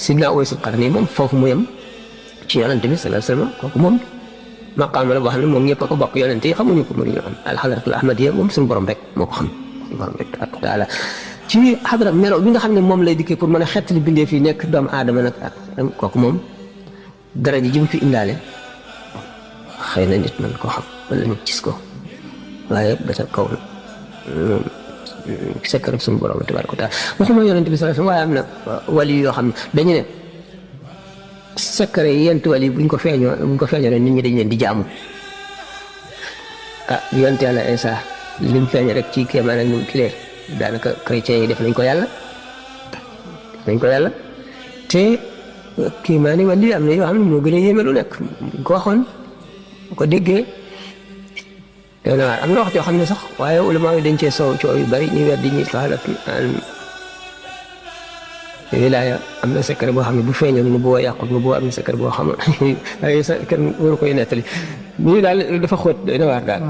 Sidna Uwaysul Qarni moom foofu mu yem ci yonente bi sallallahu alayhi wa sallam kooku moom maqaam la boo xam ne moom ñëpp a ko bokk yonente yi xamuñu ko mënuñu am alxadratul ahmadiya moom suñu borom rek moo ko xam suñu borom rek tabaraka wa taala ci xadra melo bi nga xam ne moom lay dikkee pour mën a xettali bindee fii nekk doomu aadama nag ak kooku moom daraja ji mu fi indaale xëy na nit mën koo xam wala nit gis ko waaye ba ca kaw secret suñu borom la tabaraka wa taala waxuma yonente bi sallallahu alayhi wa sallam waaye am na wali yoo xam ne dañu ne secret yi yent wali buñ ko feeñoo nit ñi dañ leen di jaamu yonente yàlla Isa lim feeñ rek ci kéemaan ak nim kilee daanaka chrétiens yi def nañ ko yàlla te kéemaan yi wali am na yoo xam ne moo gën a yéeme lu nekk buñ ko waxoon bu ko déggee am na wax joo xam ne sax waaye ulama yi dañ cee coow yu bari ñu weddi ñi xaalat wilaaya am na secret boo xam ne bu feeñoon nu boo yàqut nu boo am na secret boo xam ne ay sa kenn waru koy nettali ñu daal dafa xóot doy na waar daal